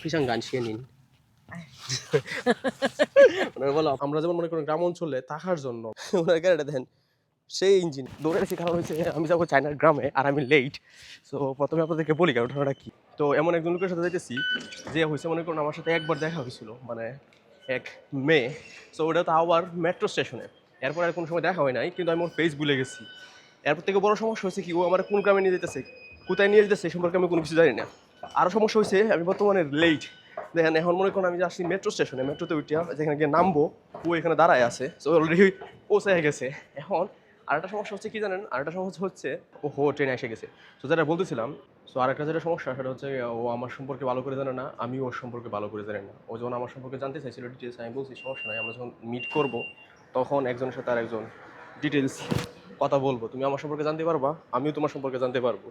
ফিশাং গান শিয়ে নিন। বলো আমরা যেমন মনে করেন গ্রাম অঞ্চলে থাকার জন্য ওনার গাড়িটা দেখেন সেই ইঞ্জিন দৌড়াচ্ছি, কারণ হচ্ছে আমি যাবো চায়নার গ্রামে আর আমি লেট। সো প্রথমে আপনাদেরকে বলি ঘটনাটা কি। তো এমন একজন লোকের সাথে যাইতেছি যে হয়েছে মনে করুন আমার সাথে একবার দেখা হয়েছিল, মানে 1 মে। সো ওটা তো আবার মেট্রো স্টেশনে, এরপর আর কোনো সময় দেখা হয় নাই, কিন্তু আমি ওর ফেস ভুলে গেছি। এরপর থেকে বড় সমস্যা হয়েছে কি, ও আমার কোন গ্রামে নিয়ে যেতেছে, কোথায় নিয়ে যেতেছে, এই সম্পর্কে আমি কোনো কিছু জানি না। আরও সমস্যা হয়েছে আমি বর্তমানে লেট। দেখেন এখন মনে করেন আমি যে আসছি মেট্রো স্টেশনে, মেট্রোতে উঠিয়া যেখানে গিয়ে নামবো ও এখানে দাঁড়ায় আছে। সো অলরেডি পৌঁছে গেছে। এখন আরেকটা সমস্যা হচ্ছে কি জানেন, আরেকটা সমস্যা হচ্ছে ও ট্রেনে এসে গেছে। সো যেটা বলতেছিলাম, সো আরেকটা যেটা সমস্যা সেটা হচ্ছে ও আমার সম্পর্কে ভালো করে জানে না, আমি ওর সম্পর্কে ভালো করে জানি না। ও যখন আমার সম্পর্কে জানতে চাইছিল ডিটেলস, আমি বলছি সমস্যা নাই, আমরা যখন মিট করবো তখন একজনের সাথে আর একজন ডিটেলস কথা বলবো, তুমি আমার সম্পর্কে জানতে পারবা, আমিও তোমার সম্পর্কে জানতে পারবো।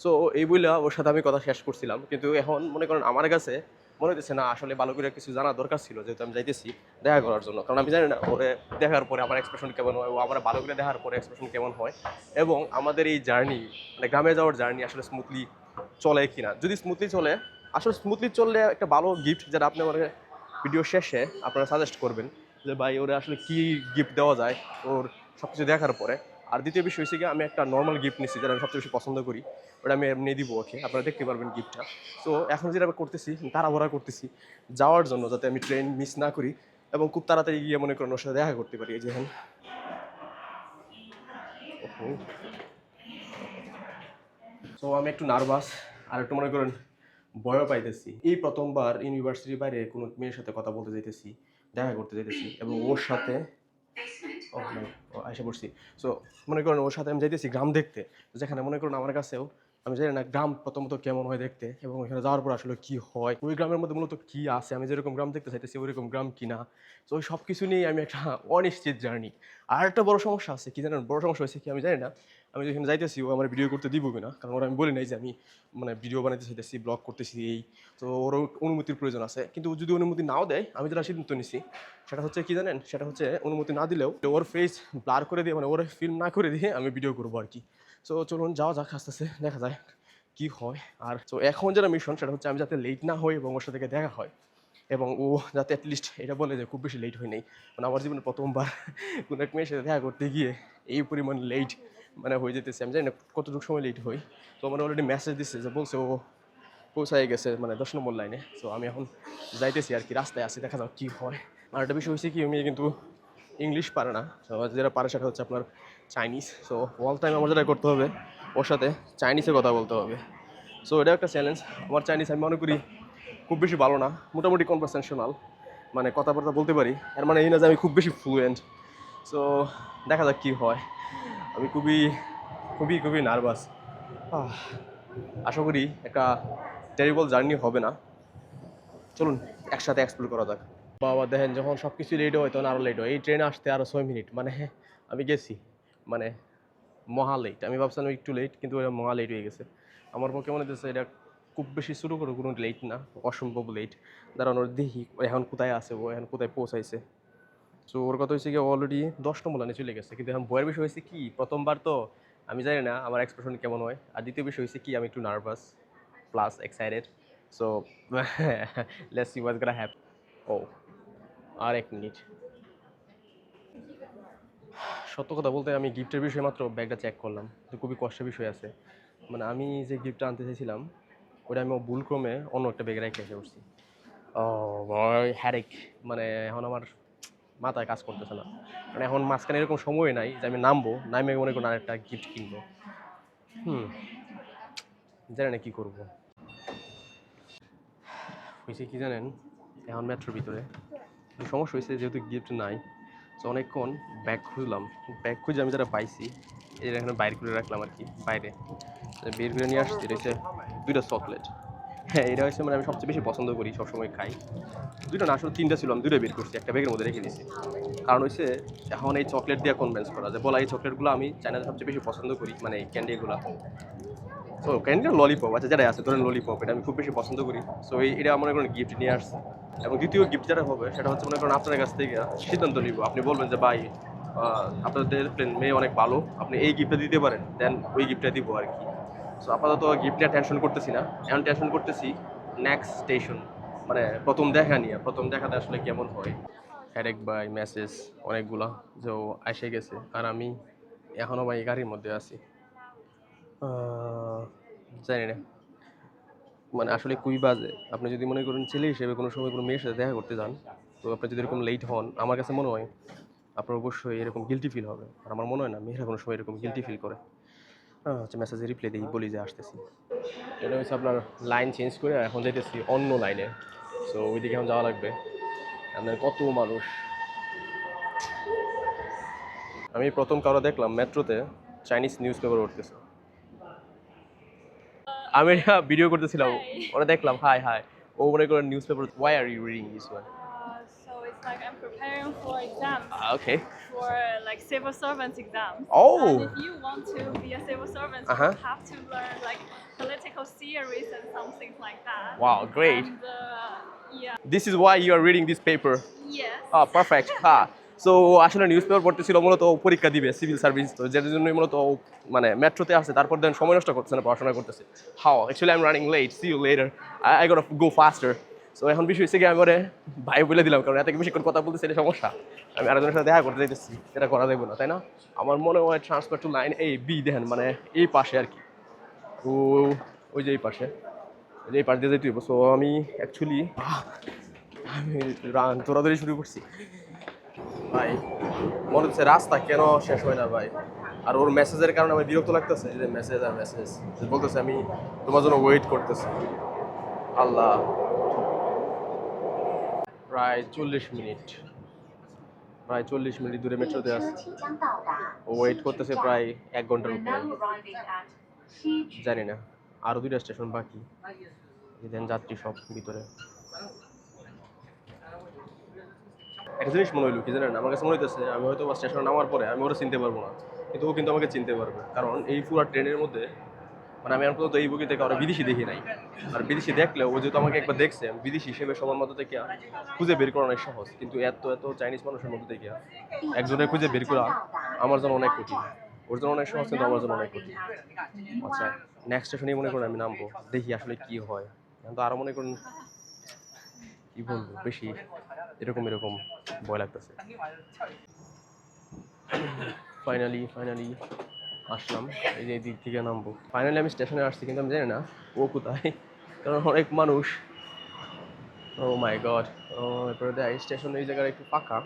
সো এই বইলা ওর সাথে আমি কথা শেষ করছিলাম, কিন্তু এখন মনে করেন আমার কাছে মনে হচ্ছে না আসলে ভালো করে কিছু জানা দরকার ছিল, যেহেতু আমি যাইতেছি দেখা করার জন্য। কারণ আমি জানি না ওরে দেখার পরে আমার এক্সপ্রেশন কেমন হয়, ও আমার ভালো করে দেখার পরে এক্সপ্রেশন কেমন হয়, এবং আমাদের এই জার্নি মানে গ্রামে যাওয়ার জার্নি আসলে স্মুথলি চলে কিনা। যদি স্মুথলি চলে, আসলে স্মুথলি চললে একটা ভালো গিফট যেটা আপনি আমার ভিডিও শেষে আপনারা সাজেস্ট করবেন যে ভাই ওরে আসলে কী গিফট দেওয়া যায় ওর সব কিছু দেখার পরে। আর দ্বিতীয় বিষয় হচ্ছে কি, আমি একটা নর্মাল গিফট নিচ্ছি যেটা আমি সবচেয়ে বেশি পছন্দ করি, ওটা আমি এমনি দিব ওকে, আপনারা দেখতে পারবেন গিফটটা। সো এখন যেটা করতেছি তাড়াহুড়া করতেছি যাওয়ার জন্য, যাতে আমি ট্রেন মিস না করি এবং খুব তাড়াতাড়ি গিয়ে মনে করেন ওর সাথে দেখা করতে পারি। এই যে এখন সো আমি একটু নার্ভাস আর একটু মনে করেন ভয়ও পাইতেছি। এই প্রথমবার ইউনিভার্সিটির বাইরে কোনো মেয়ের সাথে কথা বলতে যেতেছি, দেখা করতে যেতেছি, এবং ওর সাথে আইসা পড়ছি। সো মনে করেন ওর সাথে আমি যাইতেছি গ্রাম দেখতে, যেখানে মনে করেন আমার কাছেও আমি জানি না গ্রাম প্রথমত কেমন হয় দেখতে, এবং ওইখানে যাওয়ার পর আসলে কি হয়, ওই গ্রামের মধ্যে মূলত কি আছে, আমি যেরকম গ্রাম দেখতে চাইতেছি ওইরকম গ্রাম কিনা। তো ওই সব কিছু নিয়ে আমি একটা অনিশ্চিত জার্নি। আর একটা বড় সমস্যা আছে কি জানেন, বড় সমস্যা হয়েছে কি আমি জানি না আমি যেখানে যাইতেছি ও আমার ভিডিও করতে দিব কিনা, কারণ ওরা আমি বলি নাই যে আমি মানে ভিডিও বানাইতে চাইতেছি, ব্লগ করতেছি এই। তো ওর অনুমতির প্রয়োজন আছে, কিন্তু যদি অনুমতি নাও দেয়, আমি যেটা সিদ্ধান্ত নিছি সেটা হচ্ছে কি জানেন, সেটা হচ্ছে অনুমতি না দিলেও ওর ফেস ব্লার করে দিয়ে, মানে ওর ফিল্ম না করে দিয়ে আমি ভিডিও করবো আর কি। সো চলুন যাওয়া যাক, আস্তে আস্তে দেখা যায় কি হয়। আর তো এখন যেটা মিশন সেটা হচ্ছে আমি যাতে লেট না হই এবং ওর সাথে দেখা হয়, এবং ও যাতে অ্যাটলিস্ট এটা বলে যে খুব বেশি লেট হয় নাই। মানে আমার জীবনে প্রথমবার কোনো এক মেয়ের সাথে দেখা করতে গিয়ে এই পরিমাণ লেট মানে হয়ে যেতেছে, আমি জানি না কতটুকু সময় লেট হই। তো আমার অলরেডি মেসেজ দিচ্ছে যে বলছে ও পৌঁছায় গেছে মানে 10 নম্বর লাইনে। সো আমি এখন যাইতেছি আর কি, রাস্তায় আসি, দেখা যাক কী হয়। আর একটা বিষয় হচ্ছে কি, মেয়ে কিন্তু ইংলিশ পারে না, তো যেটা পারে সেটা হচ্ছে আপনার চাইনিজ। সো অল টাইম আমার যেটা করতে হবে ওর সাথে চাইনিজে কথা বলতে হবে। সো এটা একটা চ্যালেঞ্জ। আমার চাইনিজ আমি মনে করি খুব বেশি ভালো না, মোটামুটি কনভারসেশনাল, মানে কথাবার্তা বলতে পারি, এর মানে এই না যে আমি খুব বেশি ফ্লুয়েন্ট। সো দেখা যাক কী হয়। আমি খুবই খুবই খুবই নার্ভাস। আশা করি একটা টেরিবল জার্নি হবে না। চলুন একসাথে এক্সপ্লোর করা যাক। বাবা দেখেন, যখন সব কিছু লেট হয় তখন আরও লেট হয়। এই ট্রেনে আসতে আরও 6 মিনিট, মানে আমি গেছি মানে মহা লেট। আমি ভাবছিলাম একটু লেট, কিন্তু এটা মহা লেট হয়ে গেছে। আমার পক্ষে মনে হচ্ছে এটা খুব বেশি শুরু করে কোনো লেট না, অসম্ভব লেট। দাঁড়ানোর দেখি এখন কোথায় আছে, ও এখন কোথায় পৌঁছাইছে। সো ওর কথা হচ্ছে কি অলরেডি 10 নম্বর লাইনে চলে গেছে, কিন্তু এখন ভয়ের বিষয় হয়েছে কি প্রথমবার তো আমি জানি না আমার এক্সপ্রেশন কেমন হয়। আর দ্বিতীয় বিষয় হয়েছে কি আমি একটু nervous plus excited. So let's see what's gonna happen. ও আর 1 মিনিট। সত্য কথা বলতে আমি গিফটের বিষয়ে মাত্র ব্যাগটা চেক করলাম, তো খুবই কষ্টের বিষয় আছে। মানে আমি যে গিফটটা আনতে চাইছিলাম ওটা আমি ভুলক্রমে অন্য একটা ব্যাগে রেখে এসে করছি। ও ভয় হ্যারেক, মানে এখন আমার মাথায় কাজ করতেছে না। মানে এখন মাঝখানে এরকম সময় নাই যে আমি নামবো, নামে মনে করুন আরেকটা গিফট কিনবো। জানি না কী করবো। হয়েছে কি জানেন, এখন মেট্রোর ভিতরে সমস্যা হয়েছে যেহেতু গিফট নাই, তো অনেকক্ষণ ব্যাগ খুঁজলাম। ব্যাগ খুঁজে আমি যারা পাইছি এটা এখানে বাইর করে রাখলাম আর কি, বাইরে বের করে নিয়ে আসছি। এটা হচ্ছে 2টা চকলেট। হ্যাঁ এটা হচ্ছে মানে আমি সবচেয়ে বেশি পছন্দ করি, সবসময় খাই। 2টা না, আসলে 3টা ছিল, আমি 2টা বের করছি, একটা ব্যাগের মধ্যে রেখে দিয়েছি। কারণ হচ্ছে এখন এই চকলেট দিয়ে কনভেন্স করা যায়, বলা এই চকলেটগুলো আমি চাইনাতে সবচেয়ে বেশি পছন্দ করি, মানে এই ক্যান্ডিগুলো। সো ক্যান্ডি ললিপপ, আচ্ছা যেটাই আছে ধরেন ললিপপ, এটা আমি খুব বেশি পছন্দ করি। সো এটা মনে করেন গিফট নিয়ে আসছি। এবং দ্বিতীয় গিফট যেটা হবে সেটা হচ্ছে মনে করেন আপনার কাছ থেকে সিদ্ধান্ত নিব। আপনি বলবেন যে ভাই আপনাদের মেয়ে অনেক ভালো, আপনি এই গিফটটা দিতে পারেন, দেন ওই গিফটটা দিব আর কি। সো আপাতত গিফট নিয়ে টেনশন করতেছি না, এখন টেনশন করতেছি নেক্সট স্টেশন মানে প্রথম দেখা নিয়ে, প্রথম দেখাতে আসলে কেমন হয়। হেডেক বাই মেসেজ অনেকগুলা যে এসে গেছে, আর আমি এখনো ভাই গাড়ির মধ্যে আছি। জানি না মানে আসলে কুই বাজে। আপনি যদি মনে করেন ছেলে হিসেবে কোনো সময় কোনো মেয়ের সাথে দেখা করতে যান, তো আপনি যদি এরকম লেট হন, আমার কাছে মনে হয় আপনার অবশ্যই এরকম গিল্টি ফিল হবে। আর আমার মনে হয় না মেয়েরা কোনো সময় এরকম গিল্টি ফিল করে। আচ্ছা, মেসেজে রিপ্লাই দিই, বলি যে আসতেছি। এটা হচ্ছে আপনার লাইন চেঞ্জ করে এখন যেতেছি অন্য লাইনে। সো ওইদিকে এখন যাওয়া লাগবে। আপনার কত মানুষ, আমি প্রথম কারো দেখলাম মেট্রোতে চাইনিজ নিউজ পেপার পড়তেছে। আমি ভিডিও করতেছিলাম, ওরা দেখলাম হাই হাই, ও মনে করেন newspaper. Why are you reading this one? So it's like I'm preparing for exams. Okay. For like civil servants exams. Oh. And if you want to be a civil servant, you have to learn like political theories and something like that. Wow, great. And, yeah. This is why you are reading this paper. Yes. Oh, perfect. So আসলে news paper পড়তেছিল, মূলত পরীক্ষা দিবে civil service, তো যার জন্যই মূলত মানে মেট্রোতে আসছে, তারপর দেন সময় নষ্ট করতেছে না, পড়াশোনা করতেছে। How actually I am running late, see you later, I got go faster. So এখন বিষয় হচ্ছে কি, আমি ওরে ভাই বলে দিলাম, কারণ এত বেশিক্ষণ কথা বলতেছে এটা সমস্যা। আমি আরেকজনের সাথে দেখা করতে যাইতেছি, এটা করা যাবে না, তাই না? আমার মনে হয় ট্রান্সফার টু লাইন এই বি দেখেন, মানে এই পাশে আর কি, তো ওই যে এই পাশে, এই পাশ দিয়ে যাইতে হইব। সো আমি অ্যাকচুয়ালি আমি দৌড়াদৌড়ি শুরু করছি ভাই। মনে হচ্ছে রাস্তা কেন শেষ হয় না ভাই। আর ওর মেসেজের কারণে আমার বিরক্ত লাগতেছে, যে মেসেজ আর মেসেজ বলতেছে আমি তোমার জন্য ওয়েট করতেছি। আল্লাহ, প্রায় 40 মিনিট, প্রায় 40 মিনিট দূরে মেট্রোতে আছে, ও ওয়েট করতেছে প্রায় 1 ঘন্টার উপরে। জানি না, আরো 2টা স্টেশন বাকি, দেন যাত্রী সব ভিতরে। একটা জিনিস মনে হইলো কি জানেন, আমার কাছে মনে হইতেছে আমি হয়তো বা স্টেশনে নামার পরে আমি ওরা চিনতে পারবো না, কিন্তু ও কিন্তু আমাকে চিনতে পারবে। কারণ এই পুরো ট্রেনের মধ্যে মানে আমি পর্যন্ত এই বুকি থেকে ওরা বিদেশি দেখি নাই। আর বিদেশি দেখলেও ও যেহেতু আমাকে একবার দেখছে, বিদেশি হিসেবে সবার মধ্যে থেকে খুঁজে বের করা অনেক সহজ, কিন্তু এত এত চাইনিজ মানুষের মধ্যে থেকে একজনের খুঁজে বের করা আমার জন্য অনেক কঠিন। ওর জন্য অনেক সহজ, কিন্তু আমার জন্য অনেক কঠিন। আচ্ছা, নেক্সট স্টেশনেই মনে করেন আমি নামবো, দেখি আসলে কি হয়। এখন তো আরও মনে করেন কি বলবো, বেশি এরকম এরকম ভয় লাগতেছে। ফাইনালি আসলাম, এই যে দিক থেকে নামবো। ফাইনালি আমি স্টেশনে আসছি, কিন্তু আমি জানি না ও কোথায়, কারণ অনেক মানুষ। ও মাই গড, ও এরপরে দেয় স্টেশন এই জায়গায় একটু ফাঁকা।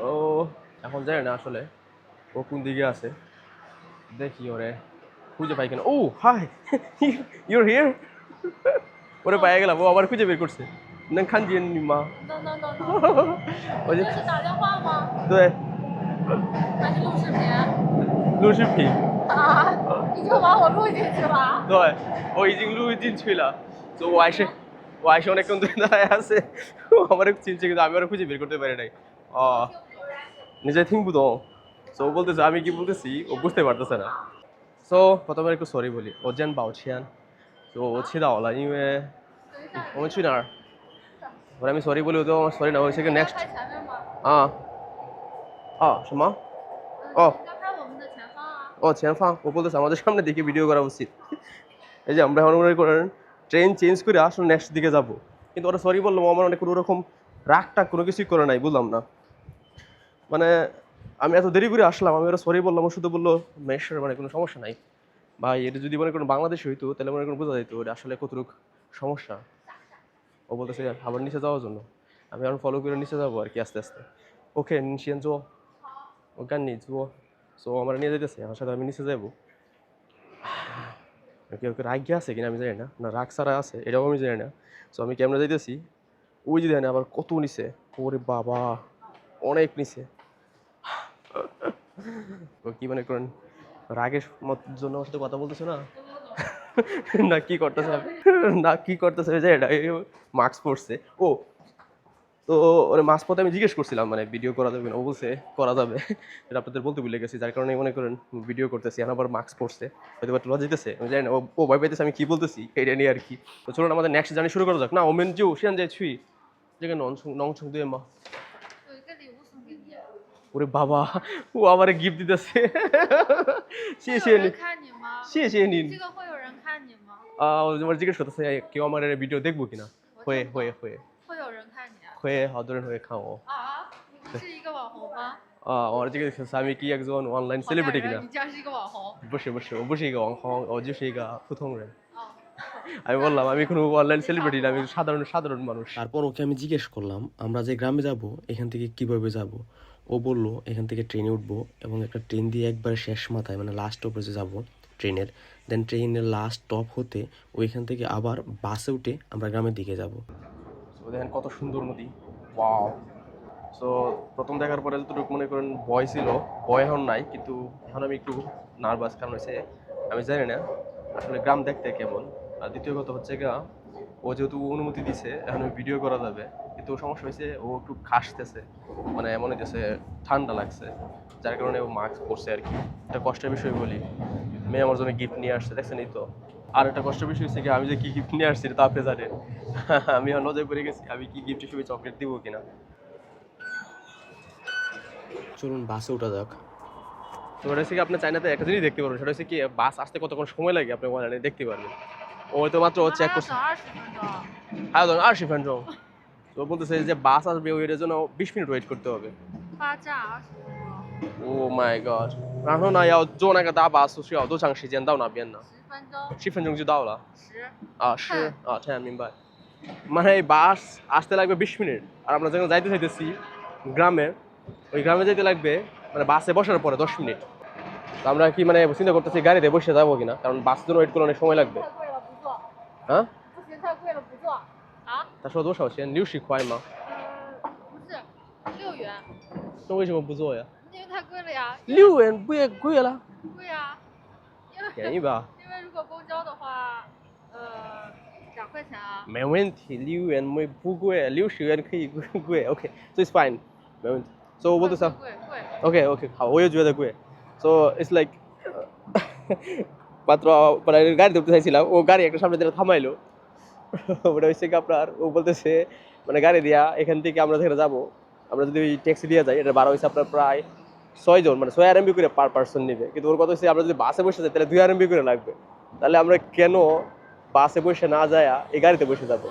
ও এখন জানি না আসলে ও কোন দিকে আছে, দেখি ওরে খুঁজে পাই কেন। ও হাই, ইউর হিয়ার। ওরে পাই গেলাম, ও আবার খুঁজে বের করছে।能看见你吗？ No no no no. 我就这是打电话吗？对还是录视频？录视频，啊！你就把我录进去了？对，我已经录进去了。তো ও আইসে অনেকক্ষণ ধরে দাঁড়ায় আছে, আমার চিনছে, কিন্তু আমি ওরা খুঁজে বের করতে পারি নাই। নিজে থিঙ্ক বুঝো। সো ও বলতেছে আমি কি বলতেছি, ও বুঝতে পারতেছে না। সো প্রথমে একটু সরি বলি, ও যেন抱歉，就我祈祷了，因为我们去哪儿？我还没 sorry 不了，就 sorry 了，我这个 next 在前面吗？啊什么？哦应该拍我们的前方啊。ও前方，ও বলতেছে আমাদের সামনে দিকে ভিডিও করা উচিত। এই যে আমরা এখন মনে করেন ট্রেন চেঞ্জ করে আসলে নেক্সট দিকে যাব, কিন্তু ওরা সরি বললাম, আমার অনেক কোনো রকম রাগটা কোনো কিছুই করে নাই, বুঝলাম না। মানে আমি এত দেরি করে আসলাম, আমি ওরা সরি বললাম, ও শুধু বললো মেশর মানে কোনো সমস্যা নাই ভাই। এটা যদি মনে করেন বাংলাদেশ হইতো তাহলে মনে করেন বোঝা যেত এটা আসলে কতটুকু সমস্যা। ও বলতেছে আবার নিচে যাওয়ার জন্য, আমি এখন ফলো করে নিচে যাবো আর কি আস্তে আস্তে। ওকে নিচে যাও, ও গান নিয়ে যাবো। সো আমার নিয়ে যেতেছে, আমার সাথে আমি নিচে যাবো। কেউ রাগ গিয়ে আছে কিনা আমি জানি না, না রাগ ছাড়া আছে এটাও আমি জানি না। সো আমি ক্যামেরা যাইতেছি, ওই যে দেয় না আবার কত নিচে, ওরে বাবা অনেক নিচে। ও কি মনে করেন রাগের জন্য আমার সাথে কথা বলতেছে না, না কি করতেছে, না কি করতেছে যে এটা মাস্ক পরছে। ও তো ওরে মাঝ পথে আমি জিজ্ঞেস করছিলাম মানে ভিডিও করা যাবে না, ও বলছে করা যাবে। এটা আপনাদের বলতে ভুলে গেছি, যার কারণে মনে করেন ভিডিও করতেছি। এখন আবার মাস্ক পরছে, হয়তো একটু লজ্জা দিতেছে, আমি জানি না ও ভয় পাইতেছে আমি কি বলতেছি এটা নিয়ে আর কি। তো চলুন আমাদের নেক্সট জার্নি শুরু করা যাক না। ওমেন জিও সেন যাই ছুই যেখানে নংছং দিয়ে মা। 有一个礼物送给你。 ওরে বাবা, ও আমার গিফট দিতেছে।谢谢你， 看你吗？谢谢你。这个会有人看你吗？ আমার জিজ্ঞেস করতেছে কেউ আমার ভিডিও দেখবো কিনা। হয়ে হয়ে হয়ে 会有人看你啊？ হয়ে হদরেন হয়ে খাও 啊，你不是一个网红吗？ আমার জিজ্ঞেস করতেছে আমি কি একজন অনলাইন 好感 সেলিব্রিটি 人， কিনা। 你竟然是一个网红。 বসে গা ও就是一个普通人 哦， আমি বললাম আমি কোনো অনলাইন সেলিব্রিটি না, আমি সাধারণ সাধারণ মানুষ। তারপর ওকে আমি জিজ্ঞেস করলাম আমরা যে গ্রামে যাব এখান থেকে কিভাবে যাব। ও বলল এখান থেকে ট্রেনে উঠবো এবং একটা ট্রেন দিয়ে একবার শেষ মাথায় মানে লাস্ট স্টপে যাব ট্রেনের, দেন ট্রেনের লাস্ট স্টপ হতে ওইখান থেকে আবার বাসে উঠে আমরা গ্রামের দিকে যাব। দেখেন কত সুন্দর নদী, ওয়াও। সো প্রথম দেখার পরে যতটুকু মনে করেন ভয় ছিল, ভয় এখন নাই, কিন্তু এখন আমি একটু নার্ভাস, কারণ হচ্ছে আমি জানি না আসলে গ্রাম দেখতে কেমন। আর দ্বিতীয় কথা হচ্ছে গা ও যেহেতু অনুমতি দিছে এখন ভিডিও করা যাবে, কিন্তু সমস্যা হয়েছে ও একটু খাসতেছে, মানে এমন হইতেছে ঠান্ডা লাগছে, যার কারণে ও মাস্ক পরছে আর কি। একটা কষ্টের বিষয় বলি, মেয়ে আমার জন্য গিফট নিয়ে আসছে, দেখছেন এই তো। আর একটা কষ্টের বিষয় হচ্ছে কি আমি যে কি গিফট নিয়ে আসছি তা আপনি জানেন। আমি নজর করে গেছি আমি কি গিফট হিসেবে চকলেট দিব কিনা। চলুন বাসে ওঠা যাক। তো ওটা হচ্ছে কি আপনার চাইনাতে একটা জিনিস দেখতে পারবেন, সেটা হচ্ছে কি বাস আসতে কতক্ষণ সময় লাগে আপনি অনলাইনে দেখতে পারবেন। ও তো মাত্র চেক করছে 还要等20分钟。 হ্যাঁ 20 分钟। তো বলতেছে যে বাস আসবে ওইটার জন্য 20 মিনিট ওয়েট করতে হবে। 发站20分钟。 ও মাই গড।然后呢要坐那个大巴是需要多长时间到那边呢10分钟。 10分钟就到了10。啊是啊这样明白মানে এই বাস আসতে লাগবে 20 মিনিট, আর আমরা যখন যাইতে চাইতেছি গ্রামে, ওই গ্রামে যেতে লাগবে মানে বাসে বসার পরে 10 মিনিট। তো আমরা কি মানে চিন্তা করতেছি গাড়িতে বসে যাবো কিনা, কারণ বাসের জন্য ওয়েট করলে অনেক সময় লাগবে। 太贵了，不坐。 হ্যাঁ 不行，太贵了，不坐。啊？ 他说多少钱60块吗不是，6元，那为什么不做呀因为太贵了呀。 6元不也贵了贵呀，因为便宜吧因为如果公交的话，2块钱啊。没问题6元没不贵60元可以贵 OK so it's fine 没问题 so 我不知道贵贵。 OK OK 好我也觉得贵 so it's like মাত্র মানে গাড়ি ধরতে চাইছিলাম, ও গাড়ি একটা সামনে দিয়ে থামাইলো। ওটা হচ্ছে কি আপনার ও বলতেছে মানে গাড়ি দিয়া এখান থেকে আমরা যেখানে যাবো, আমরা যদি ওই ট্যাক্সি দিয়ে যাই এটা ভাড়া হয়েছে আপনার প্রায় 6 জন, মানে 6 RMB করে পার পার্সন নেবে। কিন্তু ওর কথা হচ্ছে আমরা যদি বাসে বসে যাই তাহলে 2 RMB করে লাগবে, তাহলে আমরা কেন বাসে বসে না যায় এই গাড়িতে বসে যাবো।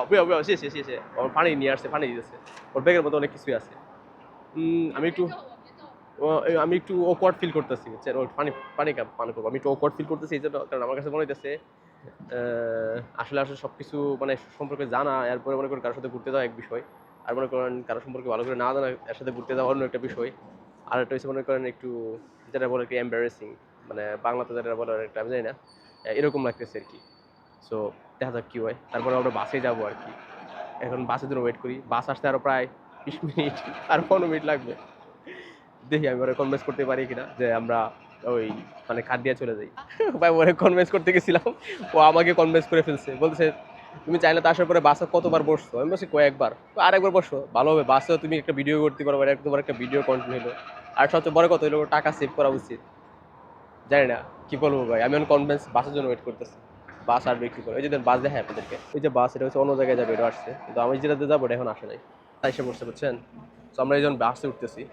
বুয়া বুয়া শেষে শেষে ওর পানি নিয়ে আসছে, পানি দিতেছে, ওর ব্যাগের মধ্যে অনেক কিছুই আছে। আমি একটু আমি একটু অকওয়ার্ড ফিল করতেছি, বুঝছেন, ওর পানি পানি পানি করবো, আমি একটু অকওয়ার্ড ফিল করতেছি এই জন্য, কারণ আমার কাছে মনে হইতেছে আসলে আসলে সব কিছু মানে সম্পর্কে জানা, এরপরে মনে করেন কারোর সাথে ঘুরতে যাওয়া এক বিষয়, আর মনে করেন কারোর সম্পর্কে ভালো করে না জানা এর সাথে ঘুরতে যাওয়া অন্য একটা বিষয়। আর একটা হচ্ছে মনে করেন একটু যেটা বলে কি এম্বারেসিং, মানে বাংলাতে যেটা বলে একটা আমি জানি না, এরকম লাগতেছে আর কি। সো দেখা যাক কী হয়, তারপরে আমরা বাসে যাবো আর কি। এখন বাসের জন্য ওয়েট করি, বাস আসতে আরও প্রায় 20 মিনিট আর 15 মিনিট লাগবে। দেখি আমি ওরা কনভিন্স করতে পারি কিনা যে আমরা ওই মানে কার্ড দিয়ে চলে যাই। ভাই ওরা কনভিন্স করতে গেছিলাম, ও আমাকে কনভিন্স করে ফেলছে, বলতেছে তুমি চাইলে তো আসার পরে বাসে কতবার বসছো, আমি বলছি কয়েকবার, আর একবার বসো ভালো হবে, বাসেও তুমি একটা ভিডিও করতে পারো, তোমার একটা ভিডিও কন্টেন্ট হলো, আর সবচেয়ে বড় কথা হলো টাকা সেভ করা উচিত। জানি না কি বলবো ভাই, আমি এখন কনভিন্স বাসের জন্য ওয়েট করতেছি, বাস আর বিক্রি করে ওই যে বাস দেখে আপনাদেরকে, ওই যে বাস এটা হচ্ছে অন্য জায়গায় যাবে, এটা আসছে, কিন্তু আমি যেটাতে যাবো এটা এখন আসে নাই, তাই এসে বসতে বুঝছেন। তো আমরা এই জন্য বাসে উঠতেছি,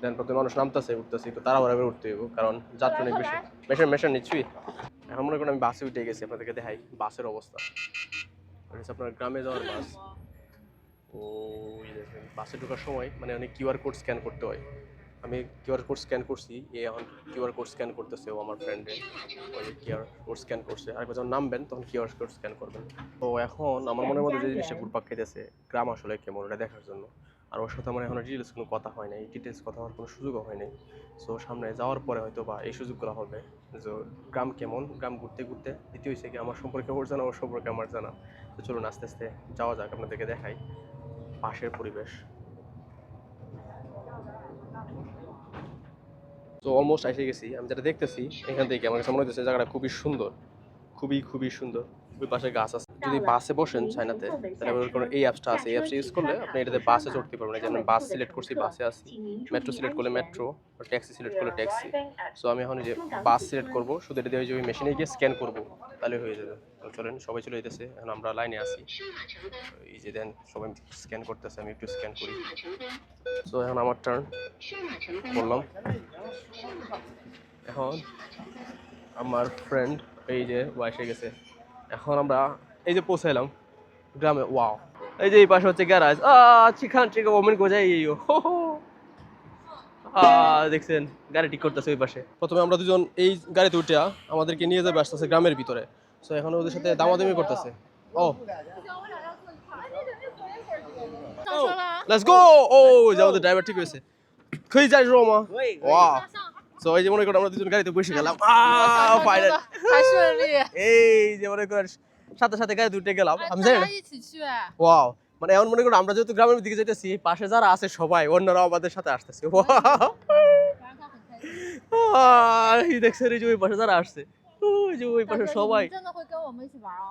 দেন প্রথমে মানুষ নামতেছে উঠতেছি, তো তারা করে উঠতে হইব কারণ যাত্রা অনেক বেশি। মেশান মেশান নিচ্ছি। এখন মনে করেন আমি বাসে উঠে গেছি, আপনাদেরকে দেখাই বাসের অবস্থা। হচ্ছে আপনার গ্রামে যাওয়ার বাস। ওই দেখেন বাসে ঢোকার সময় মানে অনেক কিউআর কোড স্ক্যান করতে হয়, আমি কিউআর কোড স্ক্যান করছি, এখন কিউআর কোড স্ক্যান করতেছে ও আমার ফ্রেন্ডে, ওই কিউআর কোড স্ক্যান করছে, আর যখন নামবেন তখন কিউআর কোড স্ক্যান করবেন। তো এখন আমার মনের মধ্যে যে জিনিসটা ঘুরপাক খেতেছে গ্রাম আসলে কেমন এটা দেখার জন্য, আর ওর সাথে আমার এখন ডিটেলস কোনো কথা হয় নাই, ডিটেলস কথা হওয়ার কোনো সুযোগও হয় নাই। সো সামনে যাওয়ার পরে হয়তো বা এই সুযোগগুলো হবে যে গ্রাম কেমন, গ্রাম ঘুরতে ঘুরতে দ্বিতীয় হয়েছে কি আমার সম্পর্কে ওর জানা, ওর সম্পর্কে আমার জানা। তো চলুন আস্তে আস্তে যাওয়া যাক, আপনাদেরকে দেখাই পাশের পরিবেশ। তো অলমোস্ট এসে গেছি, আমি যেটা দেখতেছি এখান থেকে আমার কাছে মনে হচ্ছে জায়গাটা খুবই সুন্দর, খুবই খুবই সুন্দর। ওই পাশে গাছ আছে, যদি বাসে বসেন চায়নাতে তাহলে এই অ্যাপসটা আছে, এই অ্যাপসটা ইউজ করলে আপনি এটাতে বাসে চড়তে পারবেন। এই জন্য বাস সিলেক্ট করছি, বাসে আসি, মেট্রো সিলেক্ট করলে মেট্রো, ট্যাক্সি সিলেক্ট করলে ট্যাক্সি। সো আমি এখন যে বাস সিলেক্ট করবো, শুধু এটা দিয়ে ওই মেশিনে গিয়ে স্ক্যান করবো, তাহলে হয়ে যাবে। তো চলেন সবাই চলে যেতেছে, এখন আমরা লাইনে আসি, এই যে দেন সবাই স্ক্যান করতেছে, আমি একটু স্ক্যান করি। সো এখন আমার টার্ন বললাম, এখন আমার ফ্রেন্ড এই যে বয়স হয়ে গেছে। এখন আমরা এই যে পৌঁছাইলাম গ্রামে। ওয়াও, এই যে এই পাশে হচ্ছে গ্যারাজ। চিখান চিকা ওমেন গোজাই দেখছেন গাড়ি ঠিক করতেছে ওই পাশে। প্রথমে আমরা দুজন এই গাড়িতে উঠে আমাদেরকে নিয়ে যাবে আসতেছে গ্রামের ভিতরে। সো এখন ওদের সাথে দামাদামি করতেছে। ও লেটস গো। ও যে আমাদের ড্রাইভার ঠিক হয়েছে। কই যাই রোমা। ওয়াও। সো এই যে মনে করেন আমরা দুজন গাড়িতে বসে গেলাম। ফাইনাল 还顺利， এই যে মনে করেন সাথে সাথে গাড়িতে উঠে গেলাম। আমি জানি না 一起去。 ওয়াও, মানে এমন মনে করেন আমরা যেহেতু গ্রামের দিকে যাইতেছি, পাশে যারা আছে সবাই অন্যরাও আমাদের সাথে আসতেছে। ওয়াও, 然后他很开心。 এই দেখছেন এই যে ওই পাশে যারা আসছে, ওই যে ওই 大 পাশে 哥，你 সবাই 们真的会跟我们一起玩哦？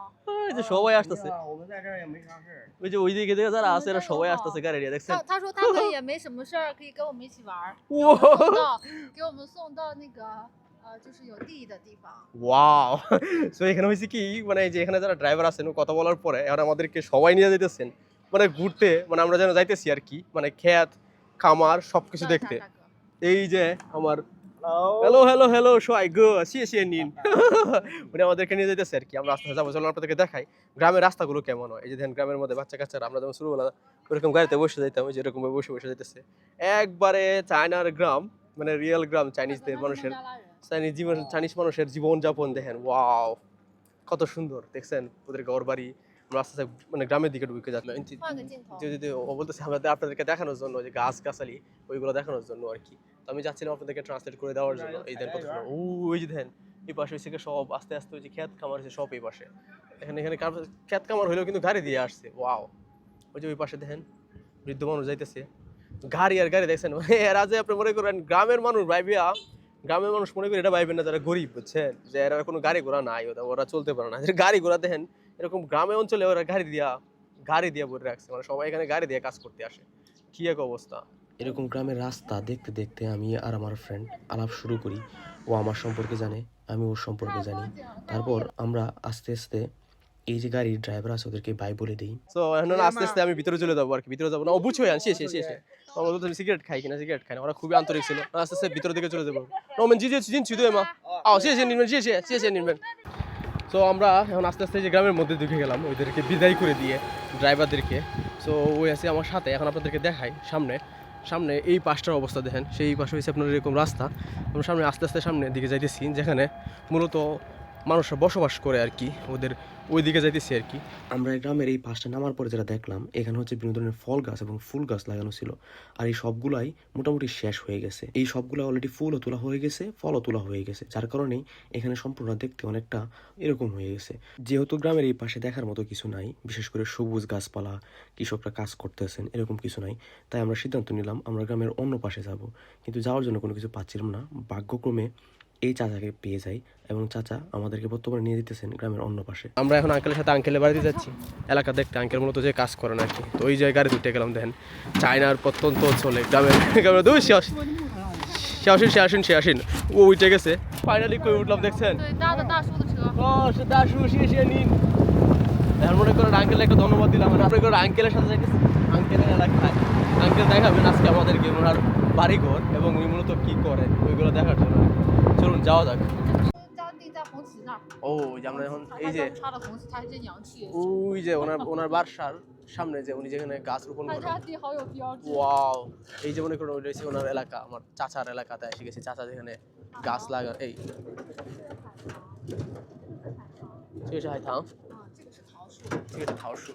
এই যে সবাই আসতেছে। 我们在这儿也没啥事儿。 ওই যে ওই দিকে থেকে যারা আছে এরা সবাই আসতেছে গাড়ি নিয়ে, দেখছেন? 他说他可以也没什么事儿，可以跟我们一起玩儿， ওয়াও 给我们送到那个就是有地的地方。 ওয়াও। সো এখানে হয়েছে কি, মানে এই যে এখানে যারা ড্রাইভার আছেন কথা বলার পরে এখন আমাদেরকে সবাই নিয়ে যাইতেছেন মানে ঘুরতে, মানে আমরা যেন যাইতেছি আর কি, মানে ক্ষেত খামার সবকিছু 叫一下 দেখতে। 大哥。 এই যে আমার হ্যালো হ্যালো হ্যালো সবাই গো শিয়ে নিন। উনি আমাদেরকে নিয়ে যেতেছে আর কি। আমরা রাস্তা যাবো, চলো আপনাদেরকে দেখাই গ্রামের রাস্তাগুলো কেমন হয়। এই যে দেখেন গ্রামের মধ্যে বাচ্চা কাচ্চারা, আমরা যেমন ছোটবেলা ওরকম গাড়িতে বসে যাইতাম, ওই যে এরকম বসে বসে যাইতেছে। একবারে চায়নার গ্রাম, মানে রিয়েল গ্রাম, চাইনিজদের মানুষের 孟加拉人。 চাইনিজ মানুষের জীবনযাপন দেখেন। ওয়াও, কত সুন্দর দেখছেন ওদের ঘর বাড়ি। আমরা আস্তে আস্তে মানে গ্রামের দিকে ঢুকে যাচ্ছি। 换个镜头。 যদি ও বলতেছে আমাদের আপনাদেরকে দেখানোর জন্য যে গাছ গাছালি ওইগুলো দেখানোর জন্য আর কি। তো আমি যাচ্ছিলাম আপনাদেরকে ট্রান্সলেট করে দেওয়ার জন্য। এই দেন কত সুন্দর। ওই যে দেখেন এই পাশে হচ্ছে গিয়ে সব আস্তে আস্তে ওই যে ক্ষেত খামার হচ্ছে সব এই পাশে। এখানে এখানে ক্ষেত খামার হলেও কিন্তু গাড়ি দিয়ে আসছে। ওয়াও, ওই যে ওই পাশে দেখেন বৃদ্ধ মানুষ যাইতেছে, গাড়ি আর গাড়ি দেখছেন। মানে এরা যে আপনি মনে করেন গ্রামের মানুষ ভাইবিয়া, গ্রামের মানুষ মনে করি এটা ভাইবেন না যারা গরিব, বুঝছেন, যে এরা কোনো গাড়ি ঘোড়া নাই, ওরা চলতে পারে না। গাড়ি ঘোড়া দেখেন এরকম গ্রামে অঞ্চলে ওরা গাড়ি দিয়ে ভরে রাখছে, মানে সবাই এখানে গাড়ি দিয়ে কাজ করতে আসে। কি এক অবস্থা। এরকম গ্রামের রাস্তা দেখতে দেখতে আমি আর আমার ফ্রেন্ড আলাপ শুরু করি। ও আমার সম্পর্কে জানে, আমি ওর সম্পর্কে জানি। তারপর আমরা আস্তে আস্তে এই যে গাড়ির ড্রাইভার আছে ওদেরকে বাই বলে দিই। তো এখন আস্তে আস্তে আমি ভিতরে চলে যাবো আর কি। ভিতরে যাবো না, ও বুঝছো আনছি এসে আমরা বলতে সিগারেট খাই কিনা, সিগারেট খাই না। ওরা খুবই আন্তরিক ছিল। আস্তে আস্তে ভিতরের দিকে চলে যাবো। রোমান জি জি জিন ছি দুই মা শেষে নিবেন। সো আমরা এখন আস্তে আস্তে যে গ্রামের মধ্যে ঢুকে গেলাম, ওইদেরকে বিদায় করে দিয়ে ড্রাইভারদেরকে। সো ওই আছে আমার সাথে, এখন আপনাদেরকে দেখাই সামনে সামনে এই পাশটার অবস্থা দেখেন। সেই পাশে হয়েছে আপনার এরকম রাস্তা। আমরা সামনে আস্তে আস্তে সামনের দিকে যাইতেছি, যেখানে মূলত মানুষরা বসবাস করে আর কি, ওদের ওই দিকে যাইতেছি আর কি। আমরা গ্রামের এই পাশটা নামার পরে যেটা দেখলাম, এখানে হচ্ছে বিভিন্ন ধরনের ফল গাছ এবং ফুল গাছ লাগানো ছিল। আর এই সবগুলাই মোটামুটি শেষ হয়ে গেছে। এই সবগুলো অলরেডি ফুলও তোলা হয়ে গেছে, ফলও তোলা হয়ে গেছে, যার কারণেই এখানে সম্পূর্ণ দেখতে অনেকটা এরকম হয়ে গেছে। যেহেতু গ্রামের এই পাশে দেখার মতো কিছু নাই, বিশেষ করে সবুজ গাছপালা, কৃষকরা কাজ করতেছেন এরকম কিছু নাই, তাই আমরা সিদ্ধান্ত নিলাম আমরা গ্রামের অন্য পাশে যাব। কিন্তু যাওয়ার জন্য কোনো কিছু পাচ্ছিলাম না। ভাগ্যক্রমে এই চাচাকে পেয়ে যাই এবং চাচা আমাদেরকে বর্তমানে নিয়ে দিতেছেন গ্রামের অন্য পাশে। আমরা এখন আঙ্কেলের সাথে আঙ্কেলের বাড়িতে যাচ্ছি এলাকা দেখতে। আঙ্কেল মূলত যে কাজ করেন আর কি। তো ওই জায়গায় উঠে গেলাম, দেখেন চায়নার প্রত্যন্ত অঞ্চলে গ্রামের দুই সে আসেন ও উঠে গেছে। ফাইনালি কই উঠলাম দেখছেন। 对，搭的大叔的车。 সে দাসু সে নিন। এখন মনে করেন আঙ্কেল একটা ধন্যবাদ দিলাম। আপনি করে আঙ্কেলের সাথে যাইতেছি আঙ্কেলের এলাকায়। আঙ্কেল দেখাবেন আজকে আমাদেরকে ওনার বাড়িঘর এবং উনি মূলত কি করেন ওইগুলো দেখার জন্য। চলুন যাওয়া যাক। 家地在红旗那儿。 ও যে আমরা এখন 他 এই যে 家插的红旗，他还真洋气。 ওই যে ওনার বাসার সামনে যে উনি যেখানে গাছ রোপণ 他 করেন। 家地好有标志。 ওয়াও, এই যে মনে করেন ওইটা হচ্ছে ওনার এলাকা, আমার চাচার এলাকাতে এসে গেছি। চাচা যেখানে গাছ লাগা এই 这个是海棠， 啊，这个是桃树。 这个是桃树。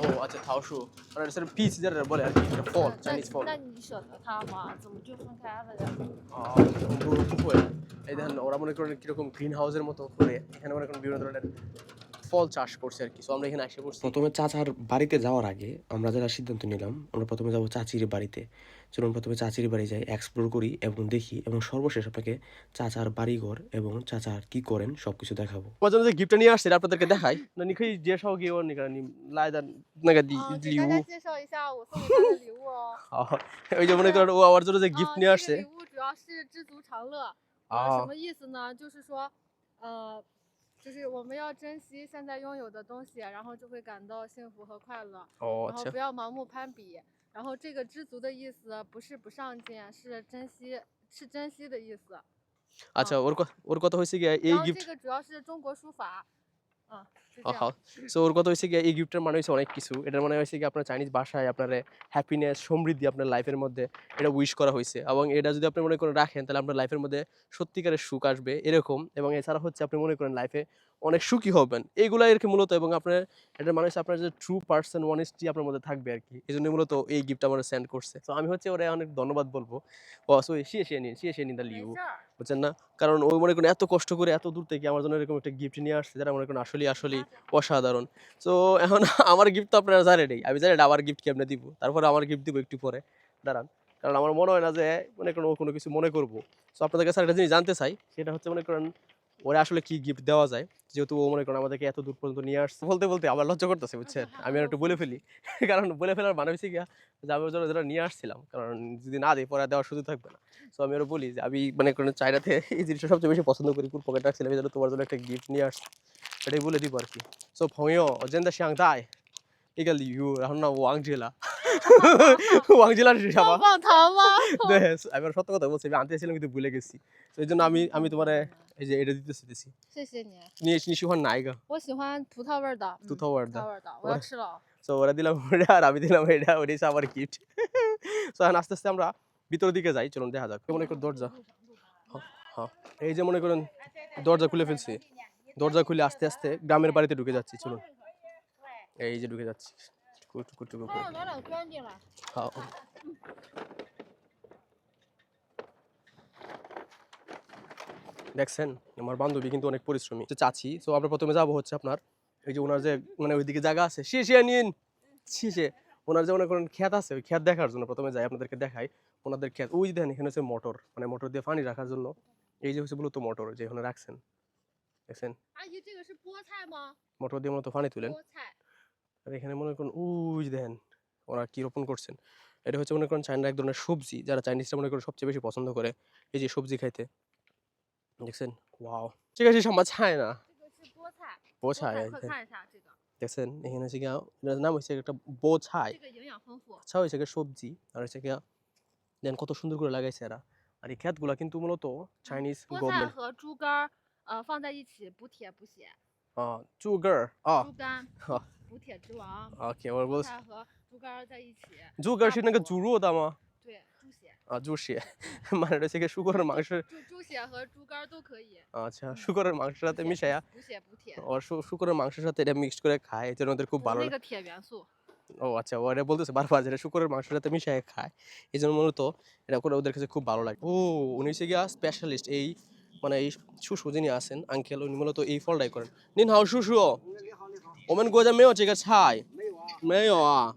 哦，আচ্ছা桃树，মানে এটা পিস যেটা বলে আর কি, এটা ফল, চাইনিজ ফল।那你舍得它吗？怎么就分开了呀？ 不会。এই দেখেন ওরা মনে করেন কিরকম গ্রিন হাউসের মতো করে এখানে মনে করেন বিভিন্ন ধরনের ফল চাষ করছে আর কি। সো আমরা এখানে এসে পড়ছি। প্রথমে চাচার বাড়িতে যাওয়ার আগে আমরা যারা সিদ্ধান্ত নিলাম আমরা প্রথমে যাবো চাচির বাড়িতে। চলুন প্রথমে চাচির বাড়ি যাই, এক্সপ্লোর করি এবং দেখি, এবং সর্বশেষ আপনাকে চাচার বাড়িঘর এবং চাচা কি করেন সবকিছু দেখাবো। আমার জন্য যে গিফটটা নিয়ে আসছে আপনাদেরকে দেখাই না,你可以介绍给我你来的那个礼给礼物。大家介绍一下我送给他的礼物哦。 好，ওই যে মনে করেন ও আমার জন্য যে গিফট নিয়ে আসছে।这个礼物主要是知足常乐。什么意思呢？就是说，就是我们要珍惜现在拥有的东西，然后就会感到幸福和快乐。 ও 然后 আচ্ছা। 不要盲目攀比。然后这个知足的意思不是不上进，是珍惜的意思。আচ্ছা ওর কথা হয়েছে গিয়ে এই 然后 গিফট 这个主要是中国书法，是这 হ্যাঁ 样。 সো ওর কথা হয়েছে গিয়ে এই গিফটের মানে হচ্ছে অনেক কিছু এটার মানে হয়েছে কি আপনার চাইনিজ ভাষায় আপনার হ্যাপিনেস সমৃদ্ধি আপনার লাইফের মধ্যে এটা উইশ করা হয়েছে এবং এটা যদি আপনি মনে করেন রাখেন তাহলে আপনার লাইফের মধ্যে সত্যিকারের সুখ আসবে এরকম এবং এছাড়া হচ্ছে আপনি মনে করেন লাইফে অনেক সুখী হবেন এইগুলাই আর কি মূলত এবং আপনার এটার মানে হচ্ছে আপনার যে ট্রু পার্সন অনেস্টি আপনার মধ্যে থাকবে আর কি এই জন্য মূলত এই গিফট আমার সেন্ড করছে তো আমি হচ্ছে ওরা অনেক ধন্যবাদ বলবো ও সো শিয়ে নিন দা 没 লিউ 事儿， বুঝছেন না কারণ ওই মনে করেন এত কষ্ট করে এত দূর থেকে আমার জন্য এরকম একটা গিফট নিয়ে আসছে যারা মনে করেন আসলেই অসাধারণ সো এখন আমার গিফট তো আপনারা জানেন আমি জানি না আমার গিফট কি আপনি দিব তারপরে আমার গিফট দিব একটু পরে দাঁড়ান কারণ আমার মনে হয় না যে মনে করেন ও কোনো কিছু মনে করবো সো আপনাদের কাছে একটা জিনিস জানতে চাই সেটা হচ্ছে মনে করেন ওরা আসলে কি গিফট দেওয়া যায় যেহেতু ও মনে করেন আমাদেরকে এত দূর পর্যন্ত নিয়ে আসছে বলতে বলতে আমার লজ্জা করতেছে বুঝছেন আমি আর একটু বলে ফেলি কারণ বলে ফেলার মানে হচ্ছে গিয়া যে আমি ওর জন্য যেটা নিয়ে আসছিলাম কারণ যদি না দিই পরে আর দেওয়ার সুযোগ থাকবে না সো আমি ওরা বলি যে আমি মানে করেন চাইনাতে এই জিনিসটা সবচেয়ে বেশি পছন্দ করি কুল পকেট রাখছিলাম এই জন্য তোমার জন্য একটা গিফট নিয়ে আসছি এটাই বলে দিব আর কি সো ভয়ও অজেন্দা শিয়াং দায়一个鲤鱼，然后呢我忘记了，忘记了是啥吧？棒棒糖吗？ 对，আমি সত্য কথা বলছি আমি আনতে ছিলাম কিন্তু ভুলে গেছি তো এই জন্য আমি তোমার এই যে এটা দিতেছি 谢谢你，你喜欢哪一个我喜欢葡萄味儿的，葡萄味儿的葡萄味儿的，我要吃了。 সো ওরা দিলাম ওটা আর আমি দিলাম এটা ওটাই হচ্ছে আমার গিফট সো এখন আস্তে আস্তে আমরা ভিতরের দিকে যাই চলুন দেখা যাক মনে করেন দরজা হ্যাঁ এই যে মনে করেন দরজা খুলে ফেলছি দরজা খুলে আস্তে আস্তে গ্রামের বাড়িতে ঢুকে যাচ্ছি চলুন এই যে ঢুকে যাচ্ছি টুকু টুকু টুকু করে 帮我拿两圈进来。 হ্যাঁ দেখছেন আমার বান্ধবী কিন্তু অনেক পরিশ্রমী তো চাচি তো আমরা প্রথমে যাবো হচ্ছে আপনার এই যে ওনার যে মানে ওইদিকে জায়গা আছে শিশে নিন শিশে ওনার যে মনে করেন ক্ষেত আছে ওই ক্ষেত দেখার জন্য প্রথমে যাই আপনাদেরকে দেখাই ওনাদের ক্ষেত ওই যে দেখেন এখানে হচ্ছে মোটর মানে মোটর দিয়ে পানি রাখার জন্য এই যে হচ্ছে মূলত মোটর যে এখানে রাখছেন দেখছেন 阿姨，这个是菠菜吗？ মোটর দিয়ে মূলত পানি তুলেন 菠菜。 আর এখানে মনে করেন ওই যে দেখেন ওরা কি রোপণ করছেন এটা হচ্ছে মনে করেন চাইনার এক ধরনের সবজি যারা চাইনিজরা মনে করেন সবচেয়ে বেশি পছন্দ করে এই যে সবজি খাইতে দেখছেন ওয়াও ঠিক আছে সম্ভব চায় না 这个是菠菜， বোছায় 快看一下这个， দেখছেন এখানে হচ্ছে গিয়া এটার নাম হচ্ছে একটা বোছায় 这个营养丰富。 আচ্ছা হয়েছে গিয়া সবজি আর হচ্ছে গিয়া দেন কত সুন্দর করে লাগাইছে এরা আর এই ক্ষেতগুলা কিন্তু মূলত চাইনিজ 菠菜 গভর্নমেন্ট 和猪肝儿，放在一起补铁补血。 সুগার 猪肝，好补铁之王。 ওকে我菠菜和猪肝儿在一起。 সুগার是那个猪肉的吗对，猪血。猪血মানে হচ্ছে গিয়া শুকরের মাংস 猪血和猪肝儿都可以。 আচ্ছা শুকরের মাংসের সাথে মিশাইয়া 补血补铁。 ওর শুকরের মাংসের সাথে এটা মিক্সড করে খায় এই জন্য ওদের খুব 补 ভালো 那 লাগে 个铁元素。 ও আচ্ছা ও এটা বলতেছে বারবার যেটা শুকরের মাংসের সাথে মিশিয়ে খায় এই জন্য মূলত এটা করে ওদের কাছে খুব ভালো লাগে ও উনি হচ্ছে গিয়া স্পেশালিস্ট এই মানে এই শুশু যিনি আছেন আঙ্কেল উনি মূলত এই ফলটাই করেন নিন হাও শুশু 我们国家没有这个菜没有啊